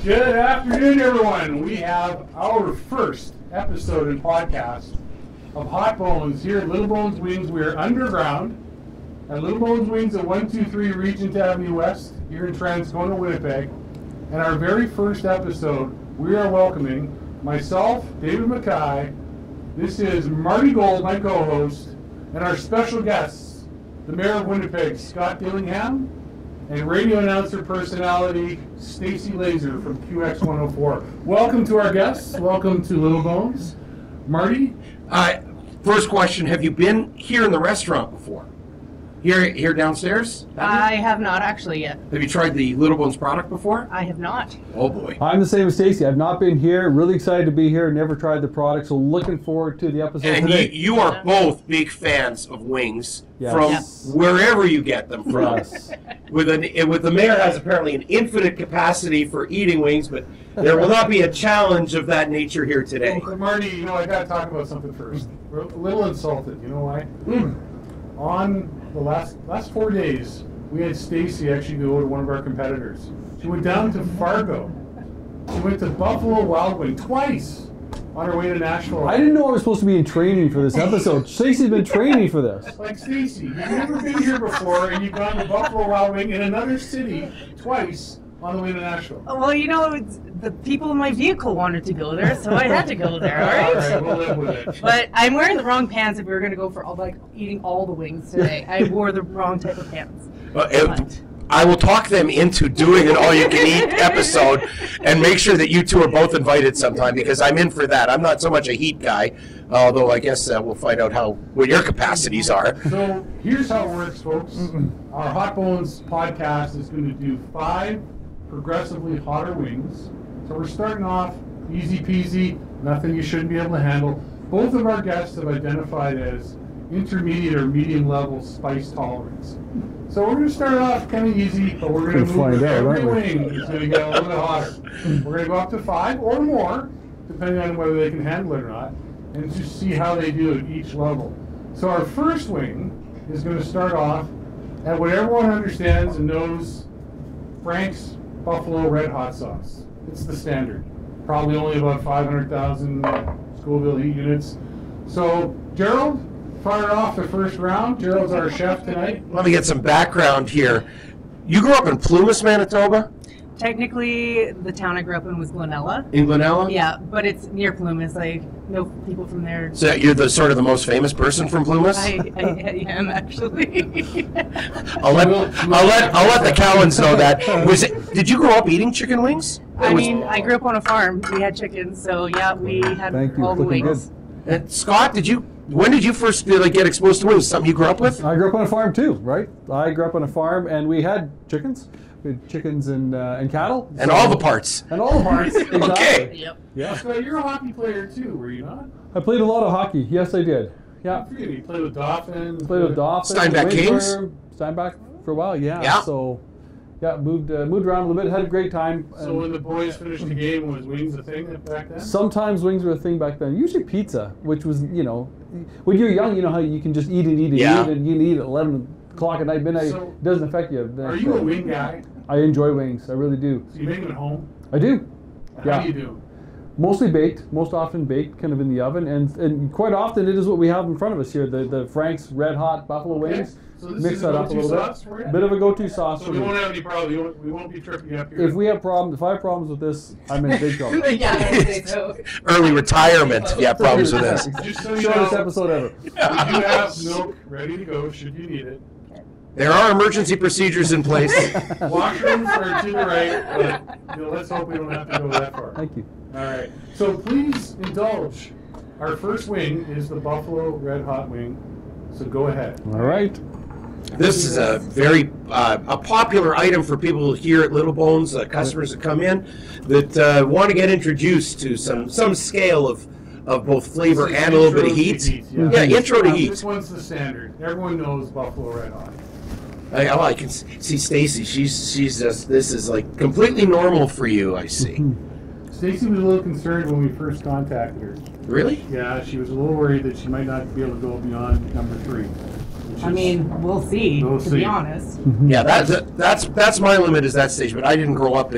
Good afternoon, everyone. We have our first episode and podcast of Hot Bones here at Little Bones Wings. We are underground at Little Bones Wings at 123 Regent Avenue West here in Transcona, Winnipeg. And our very first episode, we are welcoming myself, David MacKay. This is Marty Gold, my co-host, and our special guests, the Mayor of Winnipeg, Scott Gillingham, and radio announcer personality Stacey Lazor from QX104. Welcome to our guests. Welcome to Little Bones. Marty? First question, have you been here in the restaurant before? Here downstairs? I have not actually yet. Have you tried the Little Bones product before? I have not. Oh boy. I'm the same as Stacey. I've not been here. Really excited to be here. Never tried the product, so looking forward to the episode And today. you are both big fans of wings Yes. from Yes. wherever you get them from. Yes. With the mayor has apparently an infinite capacity for eating wings, but there will not be a challenge of that nature here today. Well, Marty, I got to talk about something first. We're a little insulted. You know why? On the last 4 days, we had Stacey actually go to one of our competitors. She went down to Fargo. She went to Buffalo Wild Wing twice on her way to Nashville. I didn't know I was supposed to be in training for this episode. Stacey's been training for this. Like, Stacey, you've never been here before, and you've gone to Buffalo Wild Wing in another city twice on the way to Nashville. Well, the people in my vehicle wanted to go there, so I had to go there, all right? All right, we'll live with it. But I'm wearing the wrong pants if we were going to go for eating all the wings today. I wore the wrong type of pants. I will talk them into doing an all-you-can-eat episode and make sure that you two are both invited sometime because I'm in for that. I'm not so much a heat guy, although I guess we'll find out what your capacities are. So here's how it works, folks. Our Hot Bones podcast is going to do 5 progressively hotter wings. So we're starting off easy peasy, nothing you shouldn't be able to handle. Both of our guests have identified as intermediate or medium level spice tolerance. So we're going to start off kind of easy, but we're going to move every wing is going to get a little bit hotter. We're going to go up to 5 or more, depending on whether they can handle it or not, and just see how they do at each level. So our first wing is going to start off at what everyone understands and knows, Frank's Buffalo Red Hot Sauce. It's the standard. Probably only about 500,000 Scoville heat units. So Gerald, fire off the first round. Gerald's our chef tonight. Let me get some background here. You grew up in Plumas, Manitoba? Technically, the town I grew up in was Glenella. In Glenella? Yeah, but it's near Plumas. I know people from there. So you're the sort of the most famous person from Plumas? I am actually. I'll let the Cowans know that. Did you grow up eating chicken wings? I mean, I grew up on a farm. We had chickens, so yeah, we had all the wings. And Scott, when did you first get exposed to wings? Something you grew up with? I grew up on a farm too, right? I grew up on a farm and we had chickens. We had chickens and cattle. And all the parts. And all the parts, exactly. Okay. Yep. Yeah. So you're a hockey player too, were you not? I played a lot of hockey. Yes, I did. Yeah. You played with Dolphins. Played with Dolphins. Steinbach Kings? Steinbach for a while, yeah. Yeah. So, yeah, moved around a little bit, had a great time. So when the boys finished the game, was wings a thing back then? Sometimes wings were a thing back then. Usually pizza, which was, when you're young, you know how you can just eat and eat and eat, and you can eat at 11 o'clock at night, midnight. So it doesn't affect you. Are you a wing guy? I enjoy wings. I really do. So you make them at home? I do. How do you do? Mostly baked, most often baked, kind of in the oven, and quite often it is what we have in front of us here, the Frank's Red Hot Buffalo Wings. So this Mix is that up a little bit. Bit of a go-to sauce so for we me. won't have any problems. We won't be tripping up here. If I have problems with this, I'm in big trouble. Yeah, I would say so. Early retirement if you have problems with this. Just so you Shortest know, ever. we do have milk ready to go should you need it. There are emergency procedures in place. Washrooms are to the right, but let's hope we don't have to go that far. Thank you. All right. So please indulge. Our first wing is the Buffalo Red Hot Wing. So go ahead. All right. This is a very a popular item for people here at Little Bones, customers that come in that want to get introduced to some scale of both flavor and a little bit of heat. Yeah, intro to heat. This one's the standard. Everyone knows Buffalo Red Hot. I can see Stacey. She's just, this is like completely normal for you, I see. Stacey was a little concerned when we first contacted her. Really? Yeah, she was a little worried that she might not be able to go beyond number 3. I mean, we'll see. We'll to see. be honest. Yeah, that's my limit is that stage. But I didn't grow up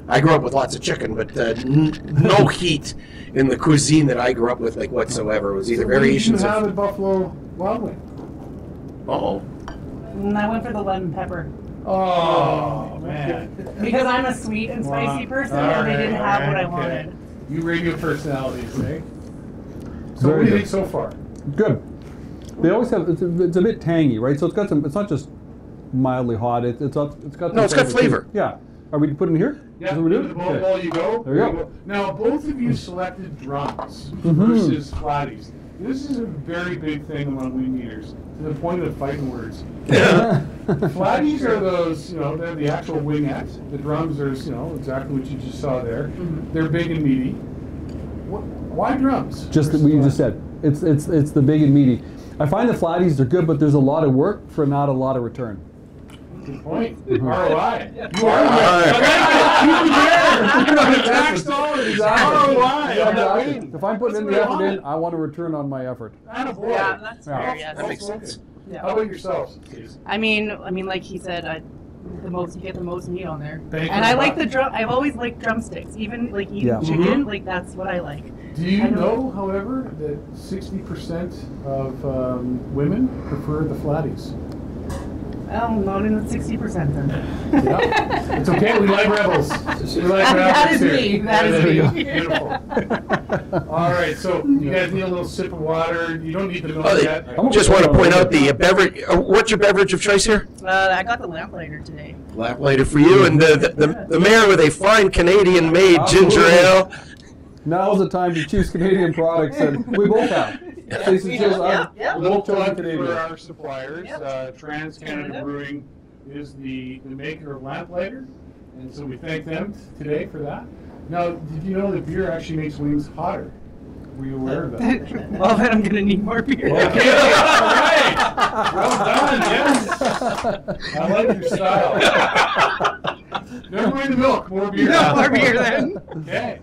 I grew up with lots of chicken, but no heat in the cuisine that I grew up with, like whatsoever. It was either variations What did you of. have at Buffalo Wild Wing? Oh. And I went for the lemon pepper. Oh, man. Because I'm a sweet and spicy person, and they didn't have what I wanted. You radio personalities, eh? So Very what do you good. think so far? Good. They always have. It's a bit tangy, right? So it's got some. It's not just mildly hot. It's got. No, it's got flavor. Too. Yeah. Are we putting it here? Yeah, Is that what we're into doing? the bowl, Okay. bowl you go. There you go. Now, both of you selected drums Mm-hmm. versus flatties. This is a very big thing among wing eaters, to the point of fighting words. Flatties are those, they're the actual wingettes. The drums are, exactly what you just saw there. They're big and meaty. Why drums? Just what you just said. It's the big and meaty. I find the flatties are good, but there's a lot of work for not a lot of return. Good point. ROI. You ROI. are tax dollars. ROI. If I'm putting in the effort in, I want a return on my effort. Attaboy. Yeah, that's Yeah. fair. Yes. That makes sense. Yeah. How about yourselves? Stacey? I mean, like he said, you get the most meat on there. Bacon And I like butter. the drum. I've always liked drumsticks, even like eating Yeah. chicken. Like that's what I like. Do you I don't- know, however, that 60% of women prefer the flatties? Oh, not in the 60% then. Yeah. It's okay, we like rebels. We like That rebels is here. me. That is There you me. go. Beautiful. All right, so you guys need a little sip of water. You don't need the milk Oh, yet. just want to point out the beverage. What's your beverage of choice here? I got the lamplighter today. Lamplighter for you, and the mayor with a fine Canadian-made ginger ale. Now's the time to choose Canadian products, and we both have. Stacey We says, have, yeah. A we're little both chosen plug Canadian. for our suppliers. Yep. Trans Canada. Canada Brewing is the maker of Lamplighter, and so we thank them today for that. Now, did you know that beer actually makes wings hotter? Were you aware of that? Well, then I'm gonna need more beer. Okay, all right. Well done, yes. I like your style. Never mind the milk, more beer. No more beer then. Okay,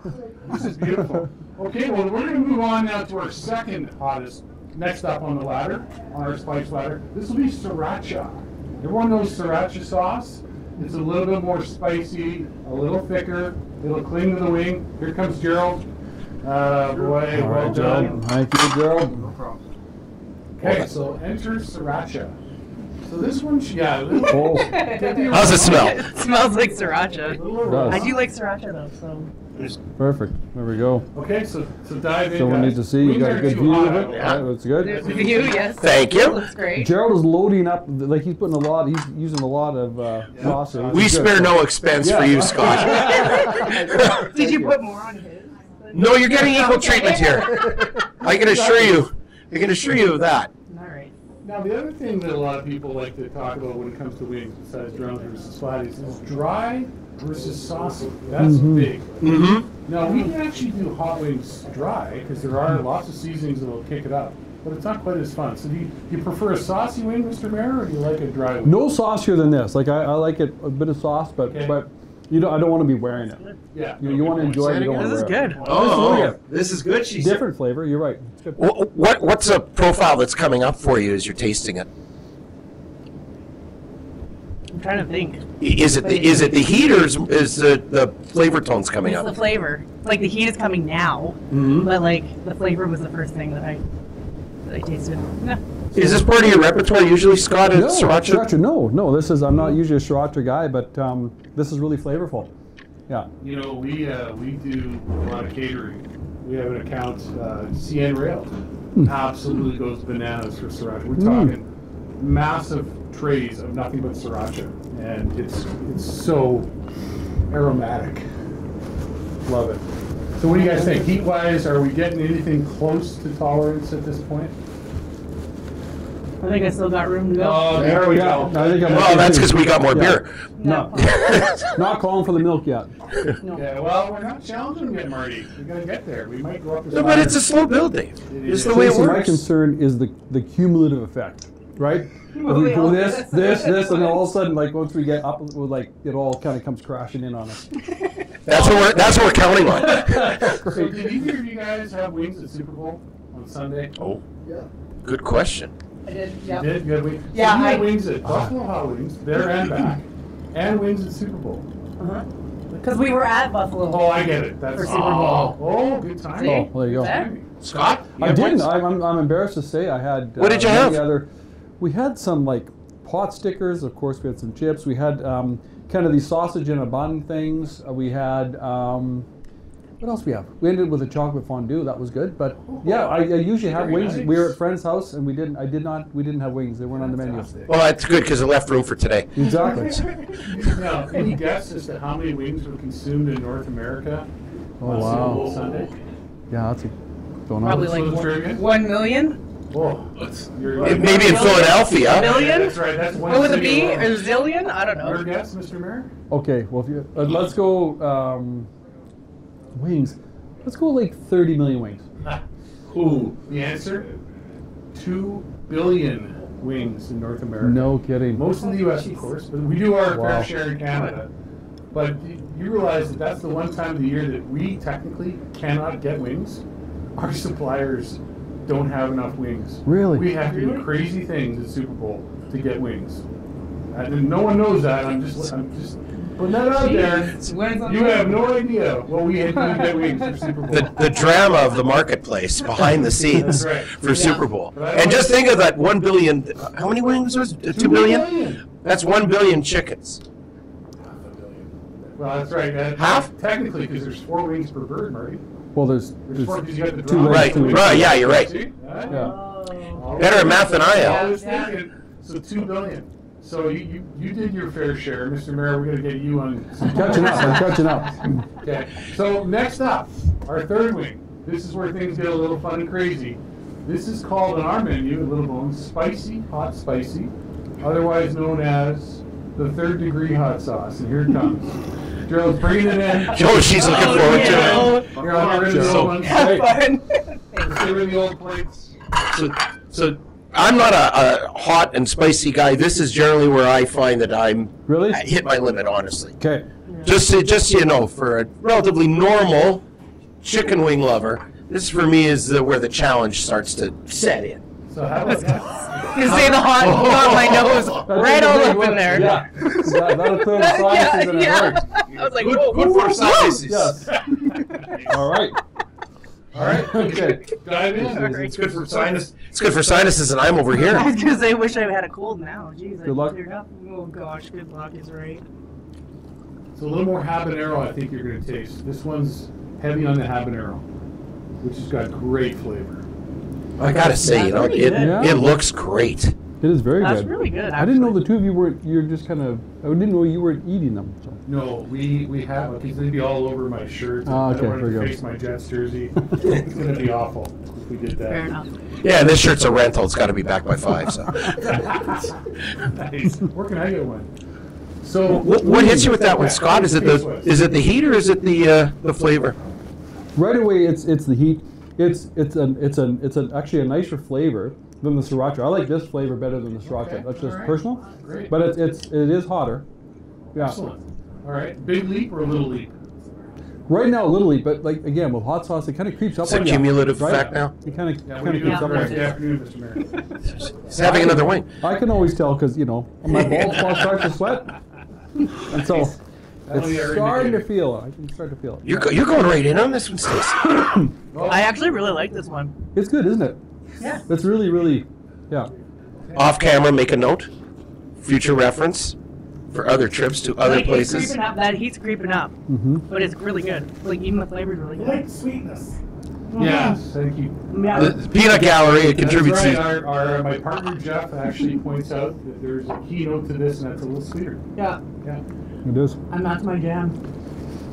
this is beautiful. Okay, well, we're going to move on now to our second hottest. Next up on the ladder, on our spice ladder, this will be sriracha. Everyone knows sriracha sauce. It's a little bit more spicy, a little thicker. It'll cling to the wing. Here comes Gerald. Boy, All well right, done. Gerald. Thank you, Gerald. No problem. Okay, so enter sriracha. So this one, Oh. How's it smell? It smells like sriracha. does. I do like sriracha though, so. Perfect. There we go. Okay, so dive in. So we guys. need to see. You Wings got a aren't good too view hot, of I it. don't Yeah. All right, that's good. There's a view, yes. Thank you. Looks great. Gerald is loading up, like he's putting a lot, he's using a lot of sauce here. which We is good. spare no expense for you, Scott. Did you put more on his? No, you're getting equal treatment here. I can assure you. I can assure you of that. All right. Now, the other thing that a lot of people like to talk about when it comes to wings, besides drums versus flatties, is dry versus saucy. That's big. Mm-hmm. Now, we can actually do hot wings dry because there are lots of seasonings that will kick it up, but it's not quite as fun. So, do you prefer a saucy wing, Mr. Mayor, or do you like a dry wing? No saucier than this. Like I like it a bit of sauce, but Okay. I don't want to be wearing it. Yeah. You want to enjoy it. You don't want This to is wear good. it. Oh, this is good. She said. Different flavor. You're right. It's good. What's a profile that's coming up for you as you're tasting it? I'm trying to think. Is it the heat or is the flavor tones coming It's the up? flavor. Like the heat is coming now, but like the flavor was the first thing that I tasted. No. Is this part of your repertoire usually, Scott? No, Sriracha? No. This is. I'm not usually a sriracha guy, but this is really flavorful. Yeah. You know, we do a lot of catering. We have an account, CN Rail, absolutely goes bananas for sriracha. We're talking massive trays of nothing but sriracha, and it's so aromatic. Love it. So what do you guys think? Heat-wise, are we getting anything close to tolerance at this point? I think I still got room to go. Oh, there we go. I think I'm Well, that's because we got more Yeah. beer. No. Not calling for the milk yet. No. Yeah, well, we're not challenging yet, Marty. We're going to get there. We might go up to No, but it's a slow build, Dave. It's is. the way it Stacey, my works. concern is the cumulative effect, right? If we do this, and then all of a sudden, like once we get up, we're like it all kind of comes crashing in on us. That's what we're counting on. So did either of you guys have wings at Super Bowl on Sunday? Oh, good question. I did. You Yep. did? You had wings? Yeah, So you had I- wings at Buffalo Hot Wings, there and back, and wings at Super Bowl. Because we were at Buffalo. Oh, I get it. That's For Super Bowl. Oh, good time. See? Oh, there you go. There? Scott? you I have didn't. wings? I'm embarrassed to say I had. What did you many have? We had some like pot stickers. Of course, we had some chips. We had kind of these sausage in a bun things. We had. What else we have? We ended with a chocolate fondue. That was good. But yeah, I usually have Very wings. nice. We were at a friend's house and we didn't. We didn't have wings. They weren't on the menu. Fantastic. Well, that's good because it left room for today. Exactly. Now, any guess as to how many wings were consumed in North America Oh on Super Bowl wow. Sunday? Yeah, that's a going on. Probably So the like trivia? 1 million? Oh, you're Maybe in Philadelphia. Million? That's right. That's one What was it city be? alone. A zillion? I don't Your know. guess, Mr. Mayor? Okay, well, if you, let's go wings. Let's go like 30 million wings. Who? The answer? 2 billion wings in North America. No kidding. Most in the U.S., of course, but we do our Wow. fair share in Canada. But you realize that that's the one time of the year that we technically cannot get wings. Our suppliers don't have enough wings. Really? We have to do crazy things at Super Bowl to get wings. And no one knows that. I'm just putting that out there. You have no idea what we had to get wings for Super Bowl. The drama of the marketplace behind the scenes That's right. for Super Bowl. But And just think of that 1 billion. How many wings was it? 2 billion? That's 1 billion chickens. Well, that's right. Half? Technically, because there's 4 wings per bird, Marty. Well, there's 4 because you got the two drum. legs, Right, two legs. right, yeah, you're right. See? Yeah. Oh. Better at math than I am. I was thinking, so 2 billion. So you did your fair share, Mr. Mayor. We're going to get you on. Catching up. I'm catching up. Okay. So next up, our third wing. This is where things get a little fun and crazy. This is called on our menu at Little Bones Spicy Hot Spicy, otherwise known as the third degree hot sauce. And here it comes. Gerald's bringing it in. Oh, she's looking forward to it. Here, I'll get rid of the So- old ones. Have fun. Get rid of the old plates. So I'm not a hot and spicy guy. This is generally where I find that I Really? hit my limit, honestly. Okay. Just so you know, for a relatively normal chicken wing lover, this for me is where the challenge starts to set in. So how about that? You say the hot got my nose right all up in there. Yeah. That'll clear the sinuses and it hurts. I was like, Good, whoa, good whoa, for whoa. sinuses. Yes. All right. All right. Okay. Dive in. It's good for sinus. It's good for sinuses, and I'm over I here. was gonna say, I wish I had a cold now. Jeez, I Good luck. cleared up. Oh gosh, good luck is right. So a little more habanero, I think you're going to taste. This one's heavy on the habanero, which has got great flavor. I gotta say, you know, Yeah. it looks great. It is very That's good. really good. I didn't know actually. the two of you weren't. You're just kind of. I didn't know you weren't eating them. So. No, we have, because they'd be all over my shirt. Ah, I okay, don't want very to good. face my Jets jersey. It's going to be awful if we did that. Fair enough. Yeah, and this shirt's a rental. It's got to be back by 5. So, Nice. Where can I get one? So what hits you with that one, Scott? Is it the heat or is it the flavor? Right away, it's the heat. It's actually a nicer flavor than the sriracha. I like this flavor better than the sriracha. Okay, That's just all right. personal. Great. But it is hotter. Yeah. Excellent. All right. Big leap or little leap? Right now, a little leap, but like again with hot sauce, it kind of creeps up It's a on you. cumulative right? effect now? It kind of Yeah, what are you creeps doing up for on Thursday you. afternoon, Mr. Mayor? He's having another wing. I can always tell because my bald spot starts to sweat, and so That'll be it's our starting to indicator. feel it. I can start to feel it. You're going right in on this one, Stacey. I actually really like this one. It's good, isn't it? Yeah. It's really, really, yeah. Off camera, make a note. Future reference for other trips to other Like, it's places. creeping up. That heat's creeping up, Mm-hmm. but it's really good. Like even the flavor's really good. Sweetness. Yes, thank you. Yeah. The peanut gallery, it contributes That's to. right. My partner Jeff actually points out that there's a keynote to this, and that's a little sweeter. Yeah. Yeah. It is. And that's my jam.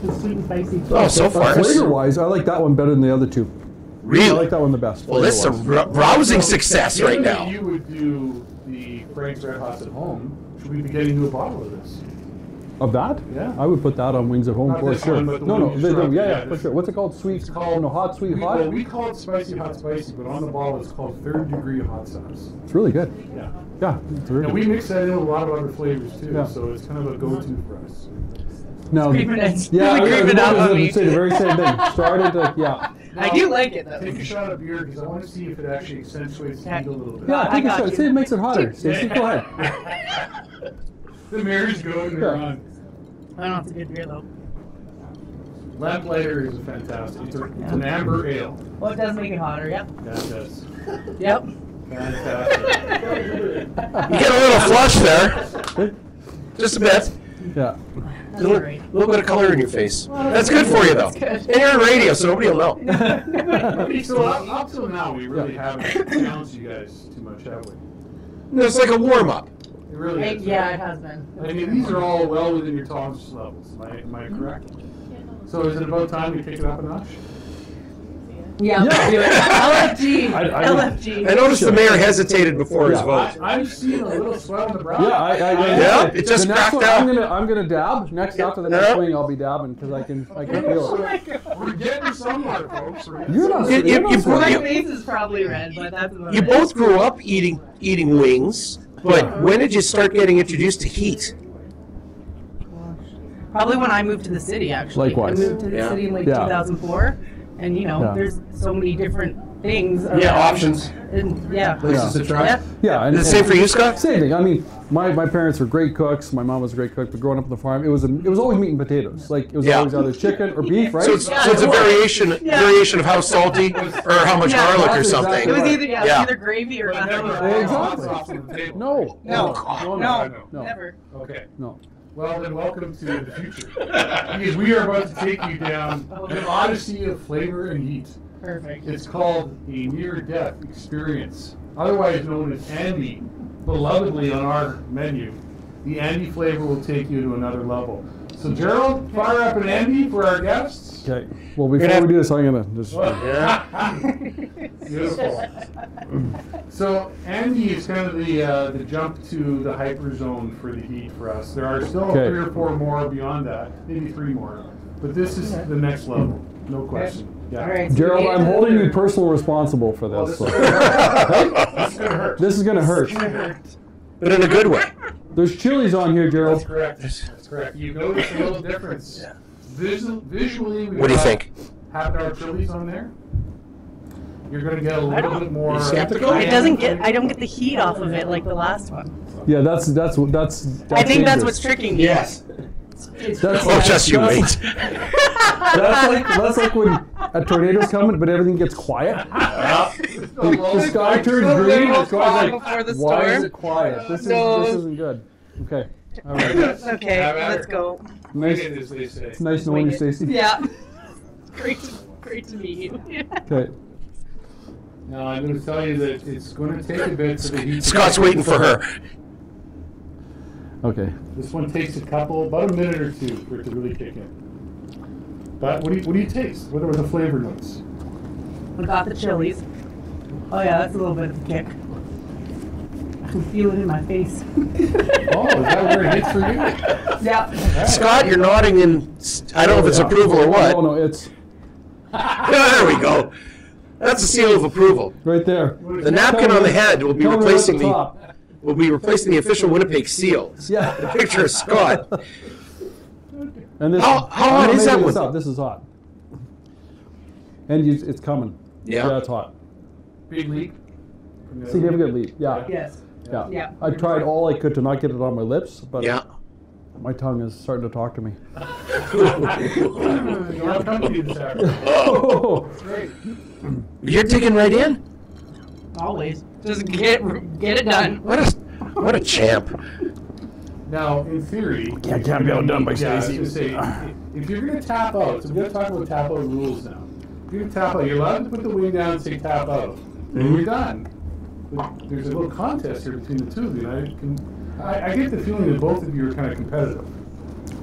It's sweet and spicy. Oh, so far. Flavor-wise, I like that one better than the other two. I Really? like that one the best. Well, this is a flavor-wise. rousing success right Given that now. you would do the Frank's Red Hots at home, should we be getting you a bottle of this? Of that? Yeah. I would put that on Wings at Home Not for this sure. one, but the No, one no, you they struck. do. Yeah, Yeah, for this- sure. What's it called? Sweet? It's called hot, sweet, hot. Well, we call it spicy hot spicy, but on the bottle it's called third degree hot sauce. It's really good. Yeah. Yeah, it's really And good. we mix that in with a lot of other flavors too, Yeah. so it's kind of a go-to for us. No. Creeping it. Yeah, Really creeping I up was on going me. to say the very same thing. Started to, yeah. I do like it though. Take a shot of beer because I want to see if it actually accentuates the Okay. heat a little bit. Yeah, I take a got shot. you. See, it makes it hotter. Stacey, go ahead. The mirror's going, they're Yeah. on. I don't know if it's a good beer though. Lamplighter is a fantastic. It's an amber ale. Well, it does make it hotter. Yep. That does. Yep. Fantastic. You get a little flush there. Just a bit. Yeah. That's A great. little bit of color in your face. That's good for you, though. That's good. And you're on radio, so nobody will know. So up till now, we really haven't challenged you guys too much, have we? It's like a warm-up. It really is. Yeah, it has been. I mean, these are all well within your tolerance levels. Am I correct? So is it about time we pick it up a notch? Yeah, let's do it. LFG. I- LFG. I noticed the mayor hesitated before his Yeah. vote. I'm seeing a little sweat on the brow. Yeah, Yeah, it just the next cracked one, out. I'm gonna dab. After the next Yeah. swing, I'll be dabbing because I can feel it. We're getting somewhere, folks. You're not. You- you're not you- sweating. My face is probably red, but that's about You it. both grew up eating wings, but when did you start getting introduced to heat? Probably when I moved to the city, actually. Likewise. I moved to the Yeah. city in like Yeah. 2004, and Yeah. there's so many different things. Yeah, around. options. And, yeah. Places to try. Yeah. Yeah, and Is it the same for you, Scott? Same thing. I mean, my parents were great cooks. My mom was a great cook. But growing up on the farm, it was always meat and potatoes. Like it was Yeah. always either chicken or beef, right? So it's a variation of how salty or how much Yeah. garlic or That's something. It was Right. either Yeah. either gravy or But nothing. never Exactly. hot sauce on the table. No. No. No. Never. Okay. No. Well, then welcome to the future. Because we are about to take you down an odyssey of flavor and heat. Perfect. It's called a near-death experience, otherwise known as Andy, belovedly on our menu. The Andy flavor will take you to another level. So Gerald, fire up an Andy for our guests. Okay. Well, before we do this, I'm gonna just. Beautiful. So Andy is kind of the jump to the hyper zone for the heat for us. There are still Okay. 3 or 4 more beyond that, maybe 3 more, but this is the next level, no question. Yeah. All right. So Gerald, we made I'm it to holding the- you personally responsible for Well, this. this, So. this is gonna hurt. This is gonna hurt. But in a good way. There's chilies on here, That's Gerald. correct. That's correct. You notice a little difference. Visually, we What do you think? Having our chilies on there, you're going to get a little bit more. You skeptical? It doesn't get. I don't get the heat off of it like the last one. Yeah, that's I think that's dangerous. what's tricking me. Yes. That's Oh, just you wait. that's like when a tornado's coming, but everything gets quiet. The sky turns green. It's like, Before the why is storm. it quiet? This No. isn't good. Okay. All right. Okay, Have at let's her. go. Nice. It is, they say. It's nice knowing you, Stacey. Yeah. Great to meet you. Okay. Now, I'm going to tell you that it's going to take a bit for the heat. Scott's waiting for her. Okay. This one takes about a minute or 2 for it to really kick in. But what do you taste? What are the flavor notes? We got the chilies. Oh yeah, that's a little bit of a kick. I can feel it in my face. Oh, is that where it hits for you? Yeah. Scott, you're nodding in, I don't know if it's approval or what. Oh no, it's There we go. That's a seal of approval. right there. The napkin on the head will be Tell me replacing at the the top. official Winnipeg seal. Yeah. The picture of Scott. And this. How hot I'm is that making one? this up. This is hot. And it's coming. Yeah. it's hot. Big leak? Significant leap. Yeah. Yes. Yeah. Yeah. I tried all I could to not get it on my lips, but Yeah. my tongue is starting to talk to me. You want to come to you this afternoon? Oh. Great. You're digging right in? Always. Just get it done. What a champ. Now, in theory, Yeah, can't be outdone by yeah, I was Stacey. gonna say, if you're going to tap out, so we're going to talk about tap out rules now. If you're going to tap out, you're allowed to put the wing down and say tap out. And you're done. But there's a little contest here between the two of you. And I get the feeling that both of you are kind of competitive.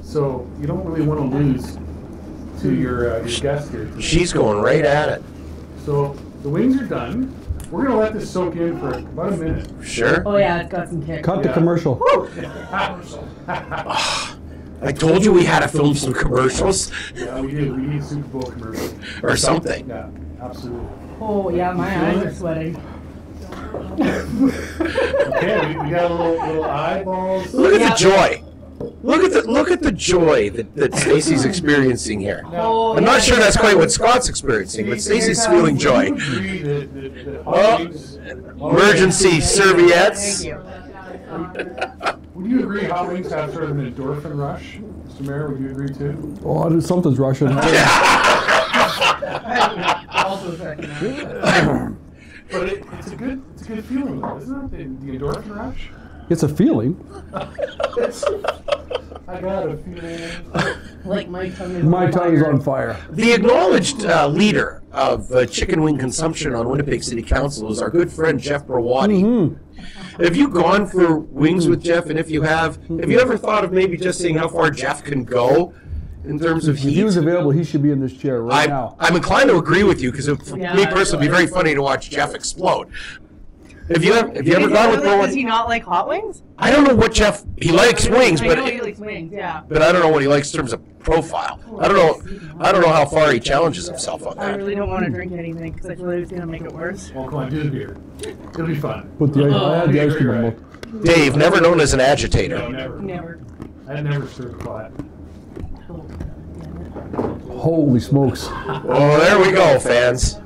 So you don't really want to lose to your guest here today. She's going right at it. So the wings are done. We're going to let this soak in for about a minute. Sure. Oh yeah, it's got some kick. Cut the Yeah. commercial. I told you we had to film some commercials Yeah, we did. We need Super Bowl commercial. or something. Yeah, absolutely. Oh yeah, my eyes are sweating. Okay, we got a little eyeballs. Look at Yeah. the joy. Look at the joy that Stacey's experiencing here. Oh, I'm not sure that's quite what Scott's experiencing, but Stacey's feeling joy. Emergency serviettes. Thank you. Would you agree hot wings have sort of an endorphin rush? Mr. Mayor, would you agree too? Oh, something's rushing. Also second that. But it's a good feeling, though, isn't it? The endorphin rush. It's a feeling. I got a feeling. Like my tongue is My tongue is on fire. The acknowledged leader of chicken wing consumption on Winnipeg City Council is our good friend Jeff Brawadi. Mm-hmm. Have you gone for wings with Jeff? And if you have you ever thought of maybe just seeing how far Jeff can go in terms of If he heat? was available, he should be in this chair right now. I'm inclined to agree with you because for Yeah. me personally, it'd be very funny to watch Jeff explode. Have you ever gone with Does he Brawadi? not like hot wings? I don't know what he likes wings, I but know he likes wings, yeah. but I don't know what he likes in terms of profile. I don't know how far he challenges himself on I that. really don't want to drink anything because I feel like it's going to make it worse. Well, come on, do the beer. It'll be fun. Put the I had the ice cream in my mouth. Dave, never known as an No, agitator. never. Never. I never served pot. Holy smokes. Oh, there we go, fans.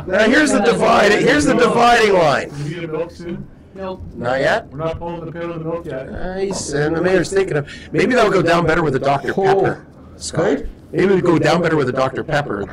Now here's the dividing line. You need a milk soon? Nope. Not yet. We're not pulling the pin on the milk yet. Nice. And the mayor's thinking of maybe that'll go down better with a Dr. Pepper. Scott, maybe it'll go down better with a Dr. Pepper.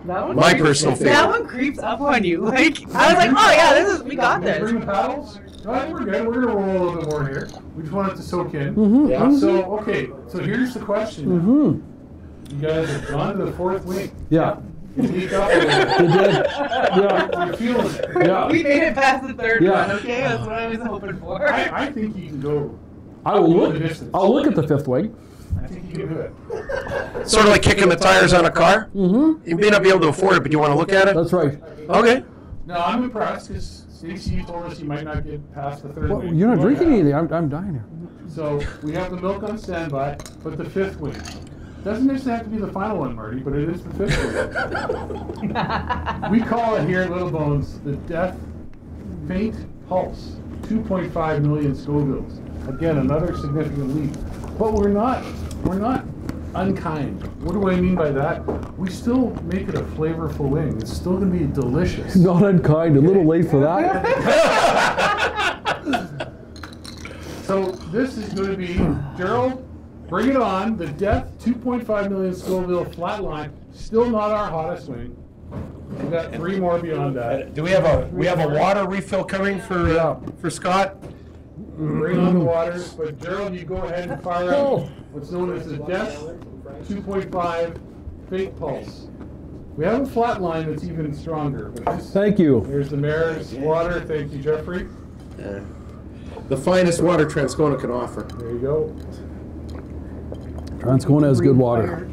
That one My creeps- personal favorite. That one creeps up on you. Like I was like, oh yeah, we got Bring this. the paddles? No, I think we're good. We're going to roll a little bit more here. We just want it to soak in. Yeah. So, okay. So here's the question. Mm-hmm. You guys have gone to the fourth week. Yeah. You leaked up a little You bit. did. Yeah. You're feeling it. Yeah. We made it past the third Yeah. one. Okay, that's what I was hoping for. I think you can go. I will the look. distance. I'll look at the fifth wing. I think you can do it. Sort of like kicking the tires on a car. Mm-hmm. You may not be able to afford it, but you want to look at it. That's right. Okay. No, I'm impressed because Stacey told us you might not get past the third Well, week. you're not Oh, drinking yeah. anything. I'm dying here. So we have the milk on standby, but the fifth week. Doesn't necessarily have to be the final one, Marty, but it is the fifth week. We call it here at Little Bones the death faint pulse. 2.5 million Scovilles. Again, another significant leap. But we're not unkind. What do I mean by that? We still make it a flavorful wing. It's still going to be delicious. Not unkind. A little late for that. So this is going to be, Gerald, bring it on. The death 2.5 million Scoville flatline. Still not our hottest wing. We've got 3 more beyond that. Do we have a water refill coming for Scott? Bring on the waters, but Gerald, you go ahead and fire up what's known as the death 2.5 fake pulse. We have a flat line that's even stronger. But this, Thank you. here's the mayor's water. Thank you, Jeffrey. The finest water Transcona can offer. There you go. Transcona has good water.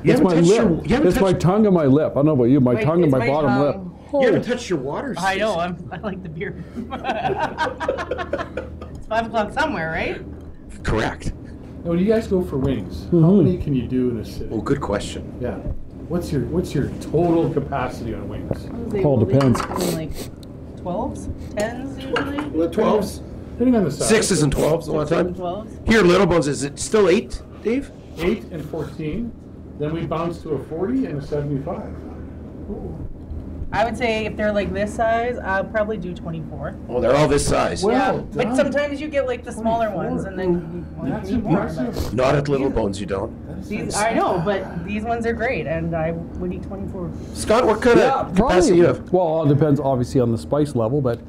You It's haven't my touched lip. your, you haven't It's my touched, tongue and my lip. I don't know about you. My Wait, tongue and it's my my bottom lip. tongue. you haven't touched your water. I know. I like the beer. It's 5 o'clock somewhere, right? Correct. Now, when you guys go for wings, how Mhm. many can you do in a city? Oh, good question. Yeah. What's your total capacity on wings? All depends. Like 12s, 10s usually. The 12s, Depending on the size. 6s and 12s a lot of time. 12s. Here, Little Bones, is it still 8, Dave? 8 and 14. Then we bounce to a 40 and a 75. I would say if they're like this size, I'll probably do 24. Oh, they're all this size. Well yeah, done. but sometimes you get like the smaller 24. ones, and then That's you need more. impressive. Not at Little Bones, you don't. These, I know, but these ones are great, and I would eat 24. Scott, what kind Yeah, of capacity you have? Well, it depends obviously on the spice level, but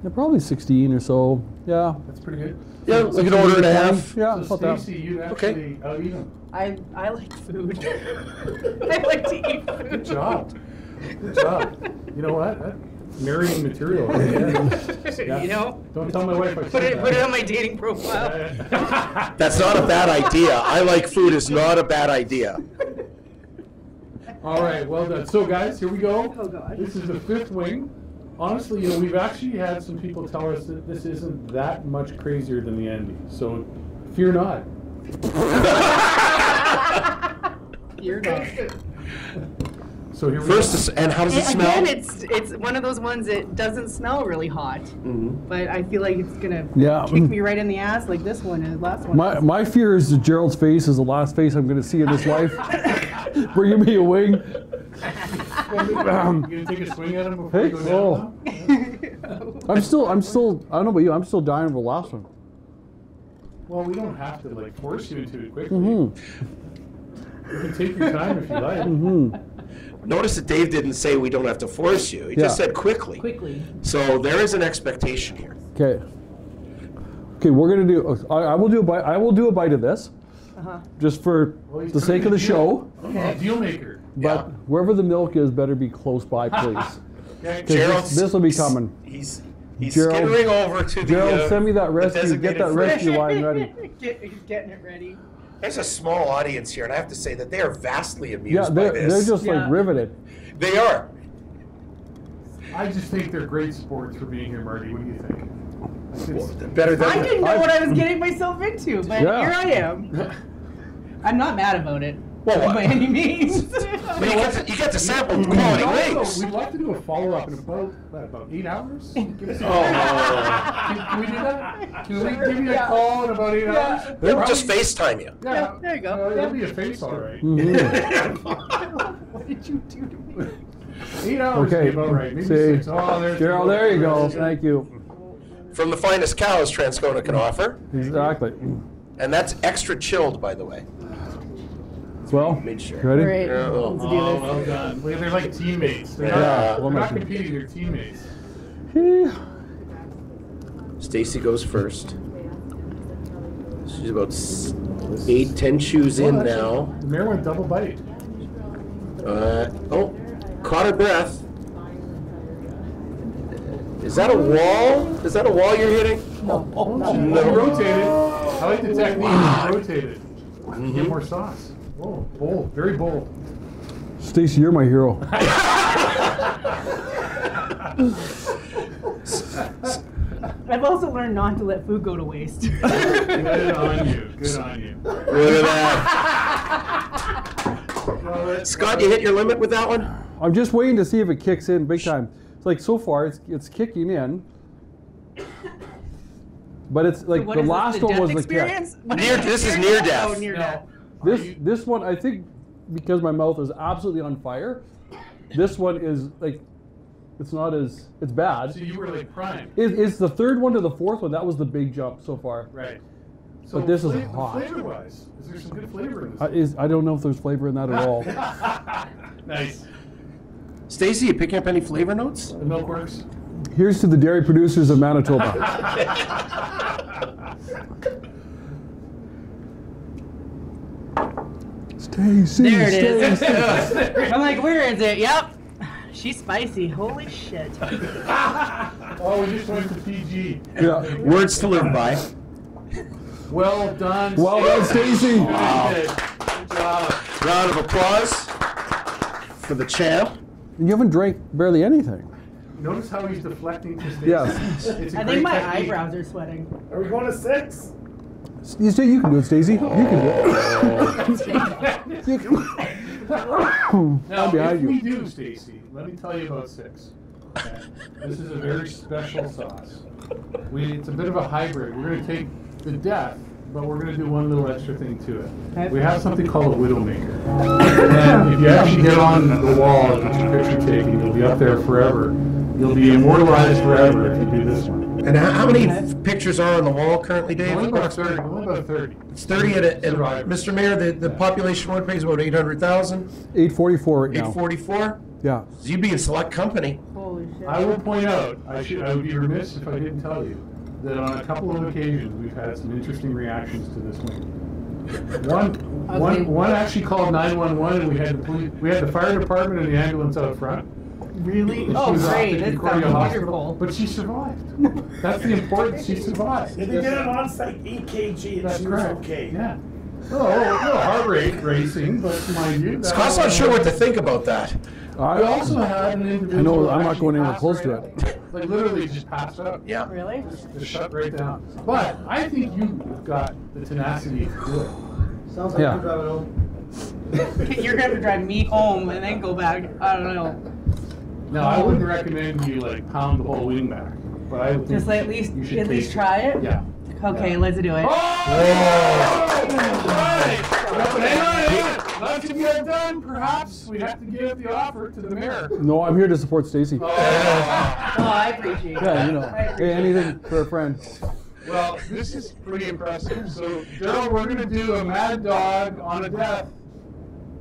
yeah, probably 16 or so. Yeah. That's pretty good. Yeah, like an order and a half. Yeah, So about that. Stacey, you Okay. actually out-eat them. I like food. I like to eat food. Good job. Good job. You know what? That's marrying material. Right there. You know, Don't tell my wife I put said it that. on my dating profile. That's not a bad idea. I like food is not a bad idea. All right, well done. So, guys, here we go. Oh, God. This is the 5th wing. Honestly, you know, we've actually had some people tell us that this isn't that much crazier than the Andy. So, fear not. You're not. So here we First, and how does it smell? Again, it's one of those ones that doesn't smell really hot, but I feel like it's gonna kick me right in the ass like this one and the last one. My fear is that Gerald's face is the last face I'm going to see in this life. Bringing me a wing. You gonna take a swing at him before Hey, you go down? I'm still, I don't know about you, I'm still dying for the last one. Well, we don't have to like force you into it quickly. You can take your time if you like. Notice that Dave didn't say we don't have to force you. He just said quickly. Quickly. So there is an expectation here. Okay. Okay, we're gonna do. I will do a bite. I will do a bite of this, just for the sake of the show. Okay. Deal maker. But wherever the milk is, better be close by, please. Okay. Gerald, This will be coming. He's Gerald- skittering over to the. Gerald, send me that rescue. Get designated that fridge. rescue line ready. He's getting it ready. There's a small audience here, and I have to say that they are vastly amused Yeah, by they're this. just like riveted. They are. I just think they're great sports for being here, Marty. What do you think? I think it's- Better than I didn't know what I was getting myself into, but Yeah. here I am. I'm not mad about it Well, by any means. But you get to sample quality wings. We'd like to do a follow-up in about 8 hours. Give us a- Oh. Can we do that? Can we give you a call in about 8 hours? We'll just FaceTime you. Yeah, there you go. It'll be a face, all right. What did you do to me? 8 hours Okay. would be about right. Maybe See, 6. Oh, there's Gerald, there you go. Thank you. From the finest cows Transcona can offer. Exactly. And that's extra chilled, by the way. Well, Made sure. ready? All right, Yeah. let's do Oh, this. well done. Look, they're like teammates. They're Yeah. not, Well, they're not my- competing, they're teammates. Stacy goes first. She's about 8-10 chews in now. The mare went double bite. Caught her breath. Is that a wall? Is that a wall you're hitting? No. Rotated. I like the technique. Rotated. Get more sauce. Whoa, bold. Very bold. Stacey, you're my hero. I've also learned not to let food go to waste. Good on you. Good on you. Look at that. Scott, you hit your limit with that one? I'm just waiting to see if it kicks in big time. It's like so far it's kicking in, but it's like What the is this, last the one death was the experience? kick. This is near death. Oh, near death. This one, I think, because my mouth is absolutely on fire. This one is like, it's not as, it's bad. So you were like prime. It's the third one to the fourth one. That was the big jump so far. Right. So But this is hot. Flavor-wise, is there some good flavor in this? I don't know if there's flavor in that at all. Nice. Stacy, you picking up any flavor notes? The milk works. Here's to the dairy producers of Manitoba. Stacy, There it is. Stacy. I'm like, where is it? Yep. She's spicy. Holy shit. Oh, we just went to PG. Yeah. Words to live by. Well done. Well done, Stacy. Wow. Good job. Round of applause for the champ. You haven't drank barely anything. Notice how he's deflecting to Stacey. Yes. It's a I great think my technique. eyebrows are sweating. Are we going to 6? You say you can do it, Stacy. You can do it. You can. Now, I'm behind if we you. do, Stacey, let me tell you about 6. Okay? This is a very special sauce. It's a bit of a hybrid. We're going to take the death, but we're going to do one little extra thing to it. Okay. We have something called a Widowmaker. And if you actually get on the wall and get your picture taken, you'll be up there forever. You'll be immortalized forever if you do this one. And how many pictures are on the wall currently, Dave? Only about 30. Only about 30. It's 30 at Mr. Mayor, the population of Winnipeg is about 800,000, 844 right now. 844. Yeah. So you'd be in select company. Holy shit. I will point out, I would be remiss if I didn't tell you, that on a couple of occasions we've had some interesting reactions to this wing. One actually called 911 and we had the fire department and the ambulance out front. Really? She Oh, was off great. to That Concordia sounds Hospital, wonderful. but she survived. That's the importance, she survived. Did they get an on-site EKG and That's she was correct. okay? Yeah. A little heart rate racing, but mind you. Scott's not sure what to think about that. We also had an individual. I know, I'm not actually going anywhere pass close to right it. out. Like literally just passed out. Yeah. Really? Just shut right down. But I think you've got the tenacity to do it. Sounds like Yeah. you're driving home. You're gonna have to drive me home and then go back. I don't know. No, I wouldn't recommend you like pound the whole wing back, but I would think Just at least taste it. try it. Yeah. Okay, Yeah. let's do it. Oh! Right. Hang on. Not to get done, perhaps we have to give the offer to the mayor. No, I'm here to support Stacey. Oh, I appreciate Yeah, it. you know, hey, anything for a friend. Well, this is pretty impressive. So, Gerald, we're going to do a Mad Dog on a death.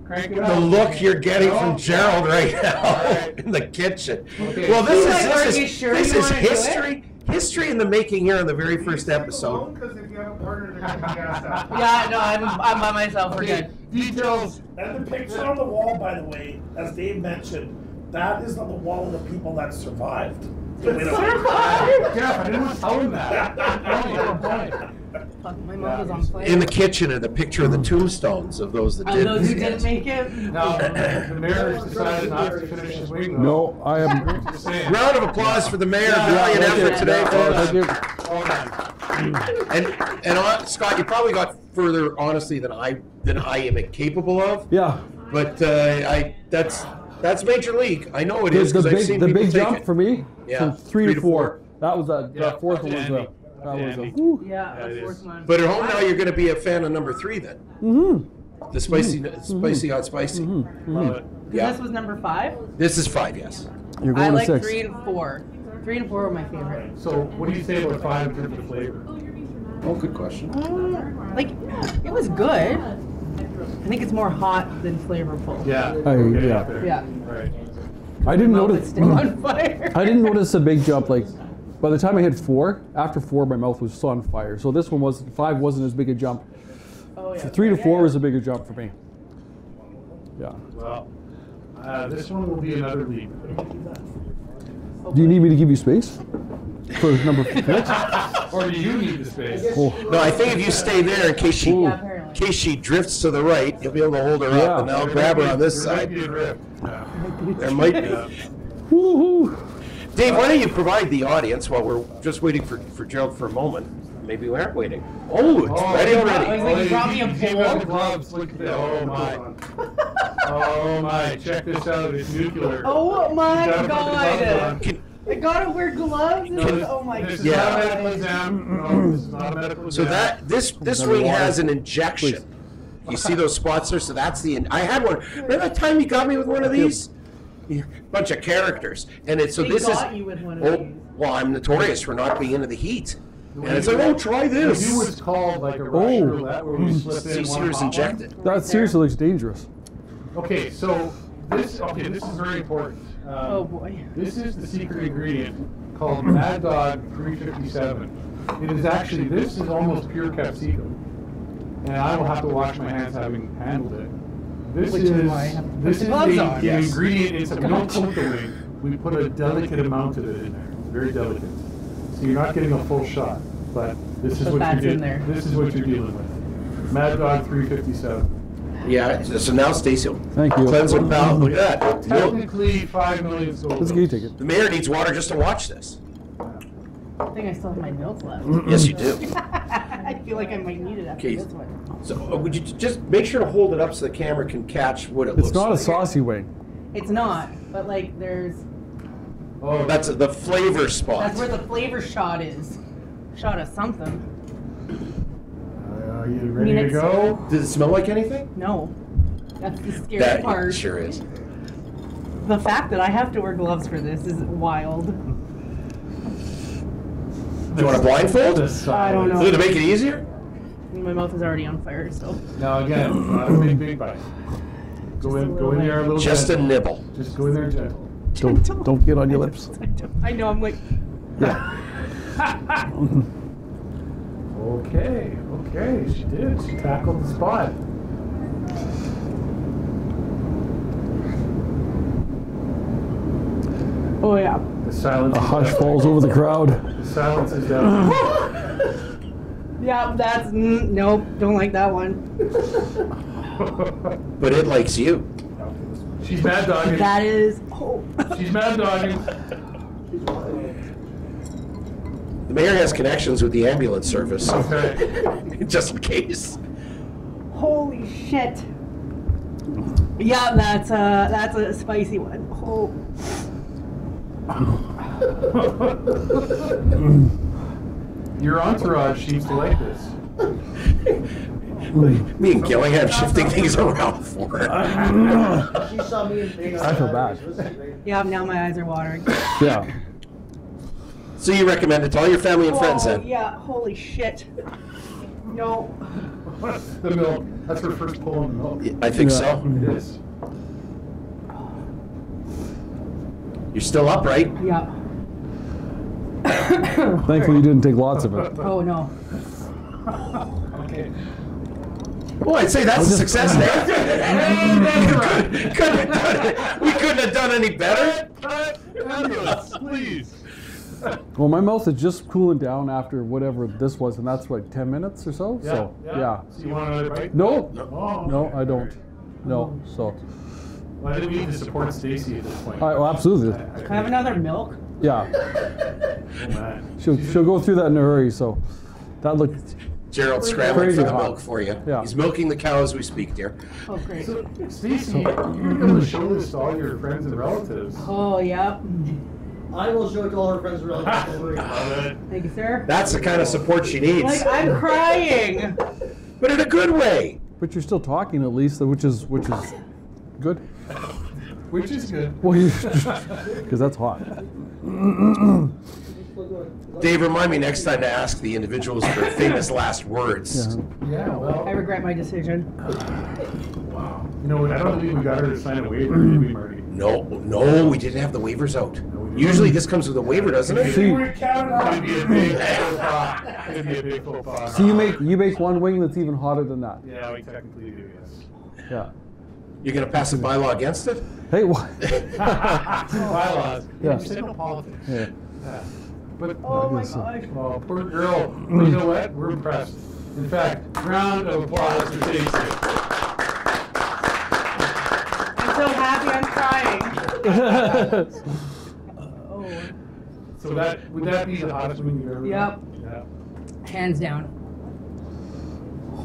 Crank it up. The look you're getting No? from Gerald right now Alright. in the kitchen. Okay. Well, Are you sure this you is wanna do it? history in the making here on the very first episode. Because if you have a partner, they're going to gas out. Yeah, no, I'm by myself. We're Okay, good. details. And the picture on the wall, by the way, as Dave mentioned, that is on the wall of the people that survived. The Winnipeg. Jeff, I didn't want to tell him that. Fuck, my mouth is on fire. In the kitchen, and a picture of the tombstones of those that Of did. those who didn't make it. Now, the mayor has decided not to finish his wing. though. No, I am. Just saying. Round of applause for the mayor. Yeah, Brilliant thank effort you. today, Thank folks. you. Well done. And Scott, you probably got further honestly than I am capable of. Yeah. But that's major league. I know it is The because I've seen big people take jump it. for me, Yeah, from 3 to 4. That was Yeah, that fourth one was Andy. that was Andy. whew. Yeah, Yeah, it the fourth is. one. But at home now, you're going to be a fan of number 3 then. The spicy hot spicy. Love it. Yeah. This was number 5. This is 5, yes. You're I going like to 6. 3 and 4. 3 and 4 were my favorite. So, what do you say about 5 in terms of flavor? Oh, good question. Like, it was good. I think it's more hot than flavorful. Yeah. Okay, yeah. there. Yeah. Right. I didn't Mouth is notice. still on fire. I didn't notice a big jump. Like by the time I hit 4, after 4, my mouth was still on fire. So this one was 5 wasn't as big a jump. Oh, yeah. 3 to 4 Yeah. was a bigger jump for me. Yeah. Well, this one will be another leap. Do you need me to give you space for number 6? Or do you need the space? Oh. No, I think if you stay there in case Yeah, apparently. drifts to the right, you'll be able to hold her Yeah. up, and I'll grab her on this There might side. be a drift. There might be. Woohoo! Dave, why don't you provide the audience while we're just waiting for Gerald for a moment? Maybe we aren't waiting. Oh, it's ready I already. was like, you brought me a You came out bowl? the gloves. Look at that. Oh my. Oh my. Check this out. It's nuclear. Oh You my gotta put the gloves god. on. I gotta wear gloves. Oh my This is god. not a medical exam. No, this is not a medical So exam. this ring has an injection. You see those spots there? So that's I had one. Remember that time you got me with one of these? Yeah, bunch of characters, and it's so They this got is. you with one of Oh, these. well, I'm notorious for not being into the heat, and it's like, oh, try We do this. what's called like a Russian roulette where we slip in See, one here's hot injected. That seriously looks dangerous. one. Okay, so this is very important. Oh boy. This is the secret ingredient called Mad Dog 357. It is actually, this is almost pure capsicum. And I will have to wash my hands having handled it. This Which is is why I have to put this the is gloves the, on. the Yes. ingredient inside. We don't coat the wing. We put a delicate amount of it in there. Very delicate. So you're not getting a full shot. But this is But what that's you're in there. This is what you're dealing with. Mad Dog 357. Yeah. So now Stacey will Thank you. cleanse her palate. Look at that. Technically 5 million sold. Let's get you a ticket. The mayor needs water just to watch this. I think I still have my notes left. Yes, you do. I feel like I might need it after Okay. this one. So would you just make sure to hold it up so the camera can catch what it It's looks not a like? saucy wing. It's not, but like there's Oh, That's the flavor spot. that's where the flavor shot is. Shot of something. Are you ready to it's- go? Does it smell like anything? No. That's the scary That part. sure is. The fact that I have to wear gloves for this is wild. Do you want a blindfold? I don't know. To make it easier? My mouth is already on fire, so. Now again, not a big bite. Go in there a little Just a gentle. nibble. Just go in there gentle. Don't get on your lips. I know, I'm like, Okay, she did. She tackled the spot. oh yeah. The silence. A is hush deafening. falls over the crowd. The silence is deafening. Yeah, that's, nope, don't like that one. But it likes you. She's mad dogging. That is, oh. She's mad dogging. The mayor has connections with the ambulance service, Okay. just in case. Holy shit. Yeah, that's a spicy one. Oh. Your entourage seems to like this. Me and Gillingham shifting things around for her. She saw me in big. I feel bad. Yeah, now my eyes are watering. Yeah. So you recommend it to all your family and friends then? Yeah, holy shit. No. The milk. That's her first pull on the milk. I think so. It is. You're still up, right? Yeah. Thankfully, you didn't take lots of it. Oh no. Okay. Well, I'd say that's a success there. We couldn't have done any better. Please. Well, my mouth is just cooling down after whatever this was, and that's like 10 minutes or so. Yeah, So, yeah. So you want another bite? No, Oh, no, okay. I don't. No, so. Well, I think we need to support Stacey at this point. Oh, absolutely. Can I have another milk? Yeah. Oh, man. She'll go through that in a hurry, so. That looked. Gerald's scrambling Crazy for the hot. milk for you. Yeah. He's milking the cow as we speak, dear. Oh great. So, Stacey, you're going to show this to all your friends and relatives. Oh yeah. I will show it to all our friends around. Love it. Thank you, sir. That's the kind of support she needs. Like I'm crying. But in a good way. But you're still talking at least, which is good. Which is good. Well, because that's hot. Dave, remind me next time to ask the individuals for famous last words. Yeah. Yeah, well. I regret my decision. Wow. You know, I don't think we got her to sign a waiver, did we, Marty? No, we didn't have the waivers out. Usually this comes with a waiver, doesn't it? See, It'd be a big faux pas. It'd be a big faux pas. so you make one wing that's even hotter than that. Yeah, we technically do, yes. Yeah. You're going to pass a bylaw against it? Hey, what? Bylaws. Yeah. You said no politics. Yeah. Yeah. But, Oh my gosh. oh, poor girl. You know what? We're impressed. In fact, round of applause for Stacey. I'm so happy I'm crying. Oh. So would that be the hottest wing you've ever Yep. done? Yeah. Hands down.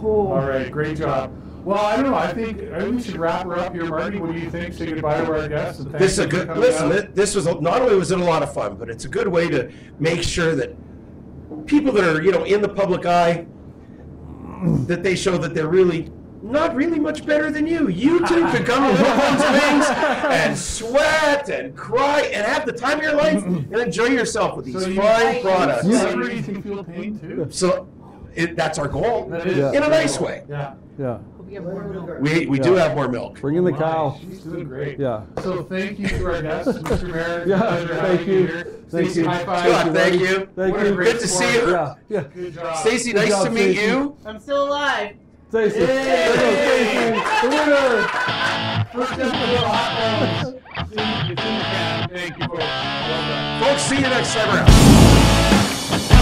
Oh. All right, great job. Well, I don't know. I think we should wrap her up here, Marty. What do you think? Say goodbye to our guests. And This is a thank you for good, coming listen, out. this was, not only was it a lot of fun, but it's a good way to make sure that people that are, in the public eye, that they show that they're really not really much better than you. You too could come to Little Bones Wings and sweat and cry and have the time of your life and enjoy yourself with these So you- fine products. Celebrities can feel pain too. So that's our goal, That is Yeah. in a nice way. Yeah. Yeah. We have more milk. We do have more milk. Bring in the Oh, cow. She's doing great. Yeah. So thank you to our guests, Mr. Mayor. Yeah, Pleasure thank having you. here. Thank Stacey, you. high five. Good, thank you. Thank What a you. great Good to see sport. you. Yeah. Yeah. Good job. Stacey, Good nice job, to meet Stacey. you. I'm still alive. Stacey. Yay! There goes Stacey, the winner. First episode of Hot Bones. It's in the can. Thank you, folks. Well done. Folks, see you next time around.